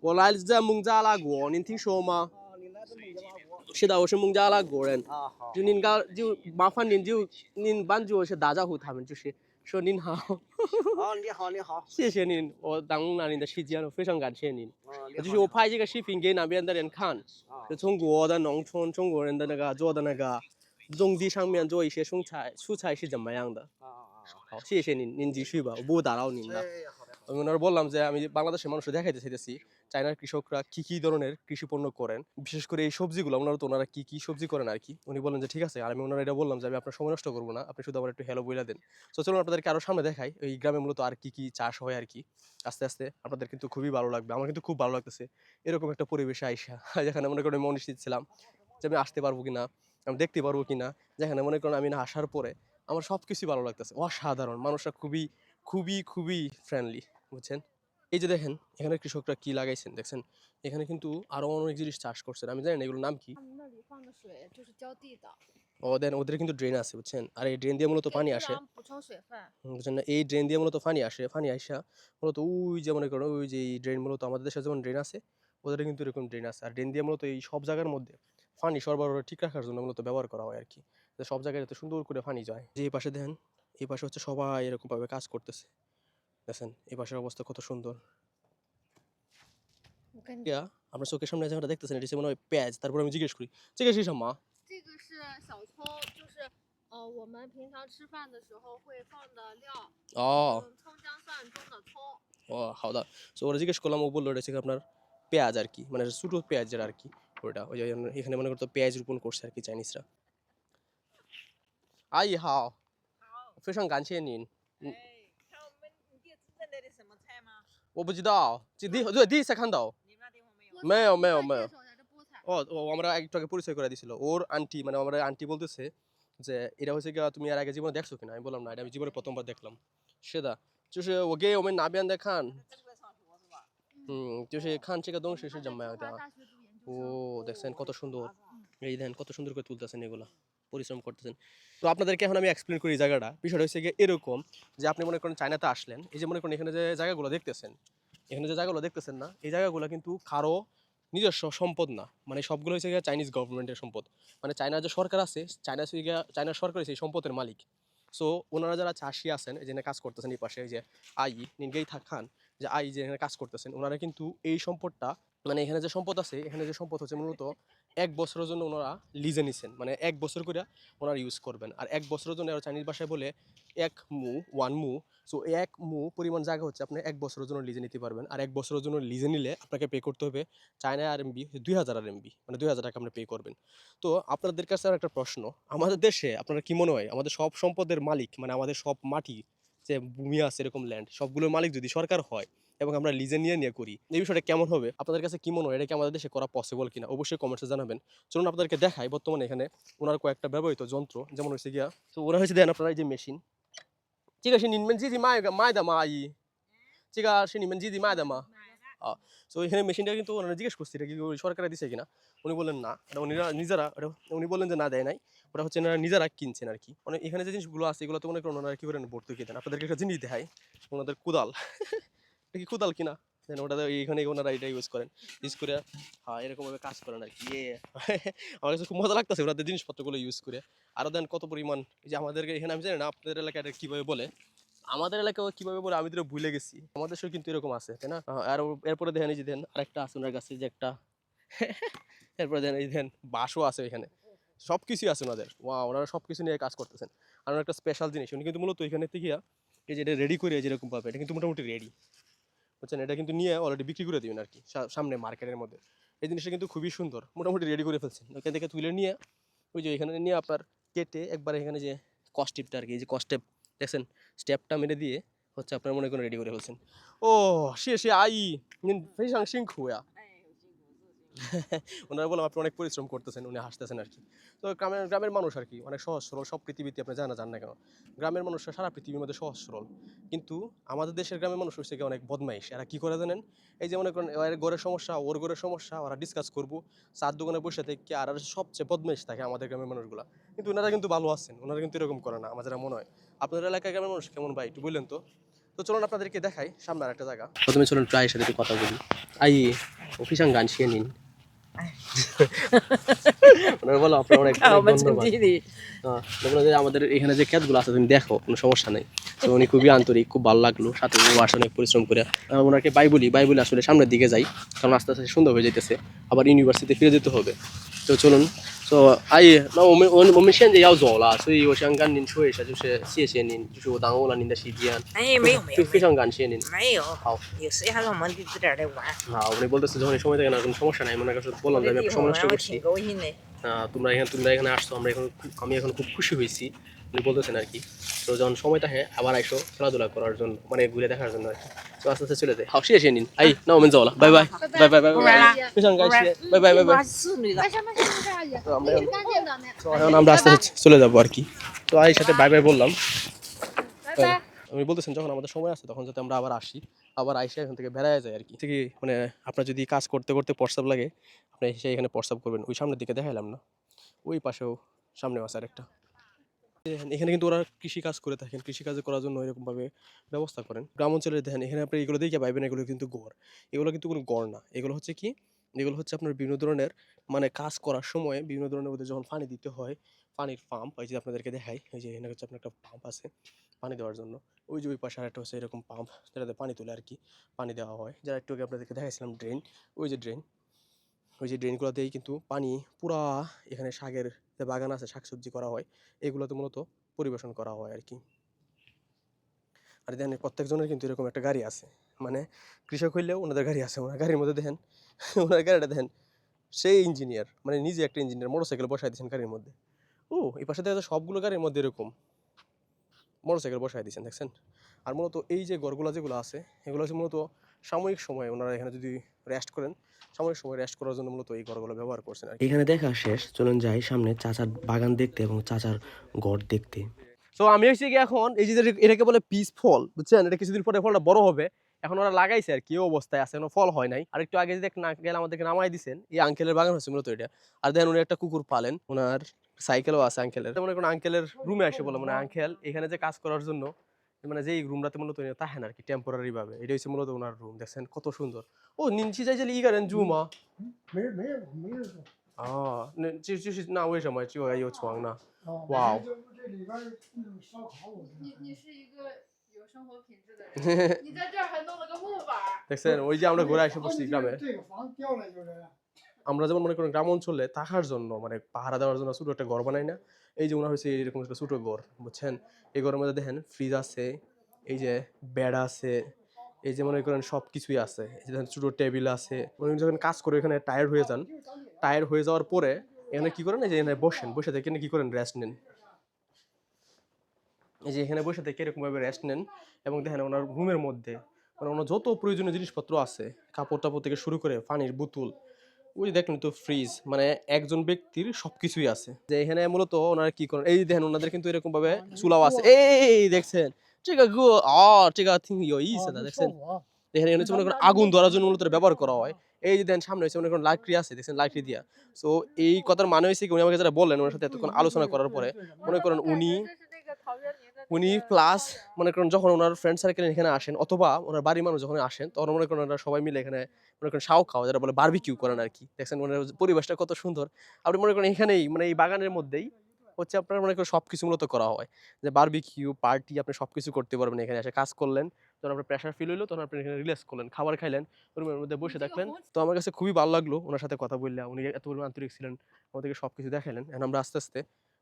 我来自孟加拉国您听说吗是的我是孟加拉国人就您刚就麻烦您就您帮助我是打招呼他们就是说您好你好，你好。谢谢您，我耽误了您的时间了，非常感谢您。你就是我拍这个视频给那边的人看，就中国的农村中国人的那个做的那个种地上面做一些蔬菜是怎么样的。好，谢谢您，您继续吧，我不打扰您了。好的。 আমি ওনারা বললাম যে আমি বাংলাদেশের মানুষ দেখাইতে চাইতেছি চায়নার কৃষকরা কি কি ধরনের কৃষি পণ্য করেন বিশেষ করে এই সবজিগুলো ওনারা তো ওনারা কি কি সবজি করেন আর কি উনি বললেন যে ঠিক আছে আর আমি ওনারা এটা বললাম যে আমি আপনার সময় নষ্ট করবো না আপনি শুধু আমার একটু হ্যালো বইলা দেন তো চলুন আপনাদেরকে আরো সামনে দেখাই এই গ্রামে মূলত আর কি কি চাষ হয় আর কি আস্তে আস্তে আপনাদের কিন্তু খুবই ভালো লাগবে আমার কিন্তু খুব ভালো লাগতেছে এরকম একটা পরিবেশে আইসা যেখানে মনে করেন আমি অনিশ্চিত ছিলাম যে আমি আসতে পারবো কিনা আমি দেখতে পারবো কিনা যেখানে মনে করেন আমি না আসার পরে আমার সব কিছুই ভালো লাগতেছে অসাধারণ মানুষরা খুবই খুবই খুবই ফ্রেন্ডলি বুঝছেন এই যে দেখেন এখানে কৃষকরা কি লাগাইছেন দেখছেন এখানে কিন্তু আরো অনেক জিনিস চাষ করছেন আমি জানি না এগুলোর নাম কি 他们那里放的水就是浇地的， ও দেন ওদের কিন্তু ড্রেন আছে বুঝছেন আর এই ড্রেন দিয়ে মূলত 给 পানি 土 আসে 壤补充水分。 বুঝছেন না এই ড্রেন দিয়ে মূলত পানি আসে পানি আসা মূলত ওই যে মনে করেন ওই যে এই ড্রেন মূলত আমাদের দেশে যেমন ড্রেন আছে ওদের কিন্তু এরকম ড্রেন আছে আর ড্রেন দিয়ে মূলত এই সব জায়গার মধ্যে পানি সরবরাহ ঠিক রাখার জন্য মূলত ব্যবহার করা হয় আর কি যে সব জায়গায় যাতে সুন্দর করে পানি যায় যে এই পাশে দেখেন এই পাশে হচ্ছে সবাই এরকম ভাবে কাজ করতেছে দেখেন এই পাশের অবস্থা কত সুন্দর 我跟你， ইয়া আপনার চোখের সামনে যেটা দেখতেছেন এটা হচ্ছে মনে হয় পেঁয়াজ তারপর আমি জিজ্ঞেস করি这个是什么这个是小葱，就是我们平常吃饭的时候会放的料， ও 葱姜蒜中的葱。 ও হাওদা সো ওরা জিজ্ঞেস করলাম ও বললো এটা হচ্ছে আপনার পেঁয়াজ আর কি মানে ছোটো পেঁয়াজ যেটা আর কি ওটা ওই যে এখানে মনে করতো পেঁয়াজ রোপণ করছে আর কি চাইনিজরা 阿姨好，非常感谢您。哎，看我们你店是认得的什么菜吗？我不知道，第一次看到。你们那地方没有？没有。ও আমরা একটু আগে পরিচয় করে দিছিল ওর আন্টি মানে আমার আন্টি বলতেছে যে এটা হচ্ছে কি তুমি এর আগে জীবনে দেখছো কিনা আমি বললাম না এটা আমি জীবনে প্রথমবার দেখলাম সেটা 就是我给我们那边的看正在上学是吧？就是看这个东西是怎么样的ও দেখছেন কত সুন্দর এই দেখেন কত সুন্দর করে তুলতেছেন এগুলা পরিশ্রম করতেছেন তো আপনাদেরকে এখন আমি এক্সপ্লেন করি এই জায়গাটা বিষয়টা হচ্ছে গিয়ে এরকম যে আপনি মনে করেন চায়নাতে আসলেন এই যে মনে করেন এখানে যে জায়গাগুলো দেখতেছেন না এই জায়গাগুলো কিন্তু কারো নিজস্ব সম্পদ না মানে সবগুলো হচ্ছে গিয়ে চাইনিজ গভর্নমেন্টের সম্পদ মানে চায়নার যে সরকার আছে চায়নার সরকার সেই সম্পদের মালিক সো ওনারা যারা চাষি আছেন এই যে এখানে কাজ করতেছেন এই পাশে এই যে আই নিনগেই থাকান যে আই যে এখানে কাজ করতেছেন ওনারা কিন্তু এই সম্পদটা মানে এখানে যে সম্পদ আছে এখানে যে সম্পদ হচ্ছে মূলত 1 বছরের জন্য ওনারা লিজে নিছেন মানে 1 বছর করে ওনারা ইউজ করবেন আর 1 বছরের জন্য চাইনিজ ভাষায় বলে ওয়ান মু সো 1 মু পরিমাণ জায়গা হচ্ছে আপনি 1 বছরের জন্য লিজে নিতে পারবেন আর 1 বছরের জন্য লিজে নিলে আপনাকে পে করতে হবে চায়না আরএমবি 2000 আরএমবি মানে 2000 টাকা আপনি পে করবেন তো আপনাদের কাছে আর একটা প্রশ্ন আমাদের দেশে আপনারা কি মনে হয় আমাদের সব সম্পদের মালিক মানে আমাদের সব মাটি যে ভূমি আছে এরকম ল্যান্ড সবগুলোর মালিক যদি সরকার হয় এবং আমরা লিজে নিয়ে করি এই বিষয়টা কেমন হবে আপনাদের কাছে কি মনে হয় এটা কি আমাদের দেশে করা পসিবল কিনা অবশ্যই কমেন্টসে জানাবেন চলুন আপনাদেরকে দেখাই বর্তমানে এখানে ওনার কয়েকটা ব্যবহৃত যন্ত্র যেমন হচ্ছে গিয়া তো ওরা হচ্ছে দেন আপনারা এই যে মেশিন 这个是你们自己卖的吗阿姨这个是你们自己卖的吗সো এখানে মেশিনটা কিন্তু ওনারা জিজ্ঞেস করছি এটা কি সরকারে দিছে কিনা উনি বললেন না এটা উনি বললেন যে না দেয় নাই ওটা হচ্ছে এনারা নিজেরা কিনছেন আর কি মানে এখানে যে জিনিসগুলো আছে এগুলো তো মনে করেন ওনারা কি করেন ভর্তুকি দেন আপনাদেরকে একটা জিনিস দেখাই ওনাদের কুদাল এটা কি কুদাল কিনা দেন ওটা এইখানে ওনারা এটা ইউজ করেন ইউজ করে হ্যাঁ এরকমভাবে কাজ করেন আর কি আমার কাছে খুব মজা লাগতেছে ওনাদের জিনিসপত্রগুলো ইউজ করে আরও দেন কত পরিমাণ এই যে আমাদেরকে এখানে আমি জানি না আপনাদের এলাকায় এটা কীভাবে বলে আমাদের এলাকায় কিভাবে বলে আমি তো ভুলে গেছি আমাদের দেশেও কিন্তু এরকম আছে তাই না আর এরপরে দেখেন এই যে দেন আরেকটা আছে ওনার কাছে যে একটা এরপরে দেখেন এই দেখেন বাঁশও আছে এখানে সব কিছুই আছে ওনাদের ওনারা সব কিছু নিয়ে কাজ করতেছেন আর একটা স্পেশাল জিনিস উনি কিন্তু মূলত এখানে থেকে এই যে এটা রেডি করে যেরকম পাবে এটা কিন্তু মোটামুটি রেডি বুঝছেন এটা কিন্তু নিয়ে অলরেডি বিক্রি করে দিবেন আর কি সামনে মার্কেটের মধ্যে এই জিনিসটা কিন্তু খুবই সুন্দর মোটামুটি রেডি করে ফেলছেন ওইখান থেকে তুলে নিয়ে ওই যে এখানে নিয়ে আপনার কেটে একবার এখানে যে কস্টিপটা আর কি এই যে কস্টেপ দেখছেন স্টেপটা মেরে দিয়ে হচ্ছে আপনার মনে করে রেডি করে ফেলছেন ও সে আই非常辛苦呀 哎，有辛苦是辛苦。ওনারা বললাম আপনি অনেক পরিশ্রম করতেছেন উনি হাসতেছেন আর কি তো গ্রামের মানুষ আর কি অনেক সহজ সরল সব পৃথিবীতে আপনি জান না কেন গ্রামের মানুষরা সারা পৃথিবীর মধ্যে সহজ সরল কিন্তু আমাদের দেশের গ্রামের মানুষ হচ্ছে অনেক বদমাইশ এরা কি করে জানেন এই যে মনে করেন এর ঘরের সমস্যা ওর ঘরের সমস্যা ওরা ডিসকাস করবো চার দোকানে বসে থেকে আর সবচেয়ে বদমাইশ থাকে আমাদের গ্রামের মানুষগুলো কিন্তু ওনারা কিন্তু ভালো আছেন ওনারা কিন্তু এরকম করে না আমার যেটা মনে হয় আপনাদের এলাকায় গ্রামের মানুষ কেমন ভাই একটু বললেন তো তো চলুন আপনাদেরকে দেখাই সামনে আর একটা জায়গা প্রথমে চলুন প্রায় সাথে কথা বলি আই অফিসান গান শিয়ে নিন বলো আপনার অনেক আমাদের এখানে যে ক্ষেতগুলো আছে তুমি দেখো কোনো সমস্যা নেই তো উনি খুবই আন্তরিক খুব ভালো লাগলো সাথে আসে অনেক পরিশ্রম করে ওনাকে বাইবুলি আসলে সামনের দিকে যাই কারণ আস্তে আস্তে সুন্দর হয়ে যেতেছে আবার ইউনিভার্সিটিতে ফিরে যেতে হবে তো চলুন So，阿姨，那我们现在要走了，所以我想跟您说一下，就是谢谢您，就是我耽误了您的时间。哎，没有，非常感谢您。没有。好，有时间让我们自点来玩。好，উনি বলতেছে যখন এই সময় থেকে না কোনো সমস্যা নাই মনে করছে বললাম যে আমি একটা সময় নষ্ট করছি挺高兴的。তোমরা এখানে আসছো আমি এখন খুব খুশি হয়েছি উনি বলতেছেন আর কি তো যখন সময় থাকে আবার আইসো খেলাধুলা করার জন্য মানে ঘুরে দেখার জন্য আর কি তো আস্তে আস্তে চলে যায় 好谢谢您哎那我们走了拜拜非常感谢拜拜তো আমরা আস্তে আস্তে চলে যাবো আর কি তো আইর সাথে বাই বাই বললাম উনি বলতেছেন যখন আমাদের সময় আছে তখন যাতে আমরা আবার আসি আবার আইসা এখান থেকে বেড়ায় যায় আর কি থেকে মানে আপনার যদি কাজ করতে করতে প্রস্তাব লাগে আপনি এসে এখানে প্রস্তাব করবেন ওই সামনের দিকে দেখাইলাম না ওই পাশেও সামনে আছে আরেকটা এখানে কিন্তু ওরা কৃষি কাজ করে থাকেন কৃষি কাজ করার জন্য এরকমভাবে ব্যবস্থা করেন গ্রাম অঞ্চলে দেখেন এখানে আপনি এগুলো দেখে পাইবেন এগুলো কিন্তু গড় এগুলো কিন্তু কোনো গড় না এগুলো হচ্ছে কি এগুলো হচ্ছে আপনার বিভিন্ন ধরনের মানে কাজ করার সময় বিভিন্ন ধরনের মধ্যে যখন পানি দিতে হয় পানির পাম্প ওই যে আপনাদেরকে দেখাই এই যে এখানে হচ্ছে আপনার একটা পাম্প আছে পানি দেওয়ার জন্য ওই যে ওই পাশে আরেকটা হচ্ছে এরকম পাম্প যেটাতে পানি তুলে আর কি পানি দেওয়া হয় যারা একটু আগে আপনাদেরকে দেখাইছিলাম ড্রেন ওই যে ড্রেনগুলো দিয়েই কিন্তু পানি পুরা এখানে শাকের যে বাগান আছে শাকসবজি করা হয় এগুলোতে মূলত পরিবেশন করা হয় আর কি আর দেখেন প্রত্যেকজনের কিন্তু এরকম একটা গাড়ি আছে মানে কৃষক হইলেও ওনাদের গাড়ি আছে ওনার গাড়ির মধ্যে দেখেন ওনার গাড়িটা দেখেন সেই ইঞ্জিনিয়ার মানে নিজে একটা ইঞ্জিনিয়ার মোটরসাইকেল বসাই দিয়েছেন গাড়ির মধ্যে ও এই পাশে দেখা যায় সবগুলো গাড়ির মধ্যে এরকম মোটরসাইকেল বসায় দিয়েছেন দেখছেন। আর মূলত এই যে ঘরগুলো যেগুলো আছে এগুলো হচ্ছে মূলত সাময়িক সময় ওনারা এখানে যদি রেস্ট করেন, সাময়িক সময় রেস্ট করার জন্য মূলত এই ঘরগুলো ব্যবহার করছেন আর কি। এখানে দেখা শেষ, চলুন যাই সামনে চাচার বাগান দেখতে এবং চাচার গড় দেখতে। তো আমি হচ্ছে কি এখন এই যে এটাকে বলে পিস ফল, বুঝছেন? এটা কিছুদিন পরে ফলটা বড় হবে। এখন ওরা লাগাইছে আর কি, অবস্থায় আছে, কোনো ফল হয় নাই। আর একটু আগে যদি না গেলে আমাদেরকে নামাই দিচ্ছেন, এই আঙ্কেলের বাগান হচ্ছে মূলত এটা। আর দেখেন উনি একটা কুকুর পালেন, ওনার সাইকেলও আছে আঙ্কেলের। মনে করেন আঙ্কেলের রুমে আসে বলে মানে আঙ্কেল এখানে যে কাজ করার জন্য মানে যেই রুমটাতে মূলত থাকেন আর কি টেম্পোরারি ভাবে, এটা হচ্ছে মূলত ওনার রুম। দেখছেন কত সুন্দর। ও নিনছি যাই যে ইগারেন জুমা 没有说。 就是那为什么就还有床呢？ 哦，哇哦这里边那种烧烤，我知道。你是一个有生活品质的人，你在这儿还弄了个木板儿。 দেখছেন ওই যে আমরা ঘুরে আসে পড়ছি গ্রামে।这个房掉了就是。 আমরা যেমন মনে করেন গ্রাম অঞ্চলে থাকার জন্য মানে পাহারা দেওয়ার জন্য ছোট একটা ঘর বানাই না, এই যে ওনার হচ্ছে এরকম একটা ছোট ঘর, বুঝছেন? এই ঘরের মধ্যে দেখেন ফ্রিজ আছে, এই যে বেড আছে, এই যে মনে করেন সব কিছুই আছে। এই যে দেখেন ছোট টেবিল আছে। উনি যখন কাজ করে এখানে টায়ার্ড হয়ে যান, টায়ার্ড হয়ে যাওয়ার পরে এখানে কি করেন, এই যে এখানে বসেন, বসে থেকে কি করেন, রেস্ট নেন। এই যে এখানে বসে থেকে এরকম ভাবে রেস্ট নেন। এবং দেখেন ওনার রুমের মধ্যে মানে ওনার যত প্রয়োজনীয় জিনিসপত্র আছে, কাপড় টাপড় থেকে শুরু করে পানির বোতল, ওই দেখলেন তো ফ্রিজ, মানে একজন ব্যক্তির সবকিছুই আছে। যে এখানে মূলত ওনারা কি করেন, এই দেখেন ওনাদের কিন্তু এরকম ভাবে চুলাও আছে। এই দেখছেন ঠিক আছে দেখছেন এখানে হচ্ছে মনে করেন আগুন ধরার জন্য মূলত ব্যবহার করা হয়। এই যে দেখেন সামনে হচ্ছে মনে করেন লাকড়ি আছে, দেখছেন লাকড়ি দিয়া। সো এই কথার মানে হয়েছে কি, উনি আমাকে যারা বললেন ওনার সাথে এতক্ষণ আলোচনা করার পরে মনে করেন উনি প্লাস মনে করেন যখন ওনার ফ্রেন্ড সার্কেল এখানে আসেন অথবা ওনার বাড়ির মানুষ যখন আসেন তখন মনে করেন ওনারা সবাই মিলে এখানে মনে করেন শাও খাওয়া, যারা বলে বারবিকিউ করেন আর কি। দেখছেন ওনার পরিবেশটা কত সুন্দর। আপনি মনে করেন এখানেই মানে এই বাগানের মধ্যেই হচ্ছে আপনার মনে করেন সবকিছু মূলত করা হয়, যে বারবিকিউ পার্টি আপনি সবকিছু করতে পারবেন এখানে এসে। কাজ করলেন, যখন আপনার প্রেশার ফিল হইলো তখন আপনি এখানে রিল্যাক্স করলেন, খাবার খাইলেন, রুমের মধ্যে বসে থাকলেন। তো আমার কাছে খুবই ভালো লাগলো ওনার সাথে কথা বললে, উনি এত পরিমাণ আন্তরিক ছিলেন, আমাদেরকে সবকিছু দেখালেন। এখন আমরা আস্তে আস্তে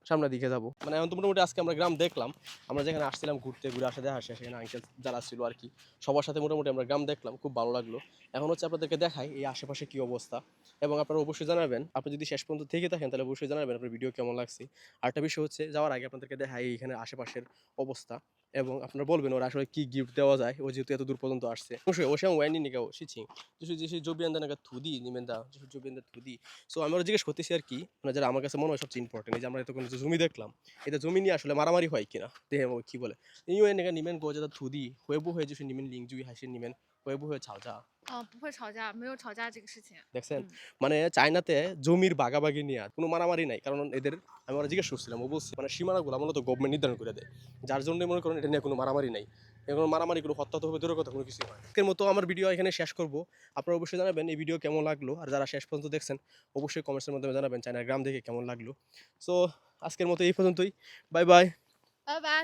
সামনের দিকে যাবো। মানে এখন তো মোটামুটি আজকে আমরা গ্রাম দেখলাম, আমরা যেখানে আসছিলাম ঘুরতে, ঘুরে আসা দেখা সেখানে আঙ্কেল যারা ছিল আর কি, সবার সাথে মোটামুটি আমরা গ্রাম দেখলাম, খুব ভালো লাগলো। এখন হচ্ছে আপনাদেরকে দেখাই এই আশেপাশে কি অবস্থা, এবং আপনারা অবশ্যই জানাবেন, আপনি যদি শেষ পর্যন্ত থেকে থাকেন তাহলে অবশ্যই জানাবেন আপনার ভিডিও কেমন লাগছে। আরেকটা বিষয় হচ্ছে যাওয়ার আগে আপনাদেরকে দেখাই এইখানে আশেপাশের অবস্থা, এবং আপনারা বলবেন ওরা আসলে কি গিফট দেওয়া যায়, ও যেহেতু এত দূর পর্যন্ত আসছে। অবশ্যই ওসে ওয়াইনি নিকা ও সিচিং就是周边的那个土地里面的就是周边的土地。সো আমি ওরা জিজ্ঞেস করতেছি আর কি, মানে যারা আমার কাছে মনে হয় সবচেয়ে ইম্পর্টেন্ট, এই যে আমরা এতক্ষণ যে জমি দেখলাম, এটা জমি নিয়ে আসলে মারামারি হয় কিনা, দেখে ও কি বলে। ইউএন নাকি নিমেন গোজাদা থুদি হয়ে বু হয়ে就是你们邻居还是你们会不会吵架？不会吵架，没有吵架这个事情。 দেখছেন মানে চায়নাতে জমির ভাগাভাগি নিয়ে কোনো মারামারি নাই, কারণ এদের আমি ওরা জিজ্ঞেস করছিলাম, ও বলছি মানে সীমানাগুলো মূলত গভর্নমেন্ট নির্ধারণ করে দেয়, যার জন্য মনে করেন এটা নিয়ে কোনো মারামারি নাই, এগুলো মারামারি কোনো হত্যা তো হবে দূরের কথা, কোনো কিছু হয়। আজকের মতো আমার ভিডিও এখানে শেষ করবো। আপনারা অবশ্যই জানাবেন এই ভিডিও কেমন লাগলো, আর যারা শেষ পর্যন্ত দেখছেন অবশ্যই কমেন্টসের মাধ্যমে জানাবেন চায়নার গ্রাম দেখে কেমন লাগলো। সো আজকের মতো এই পর্যন্তই, বাই বাই।拜拜。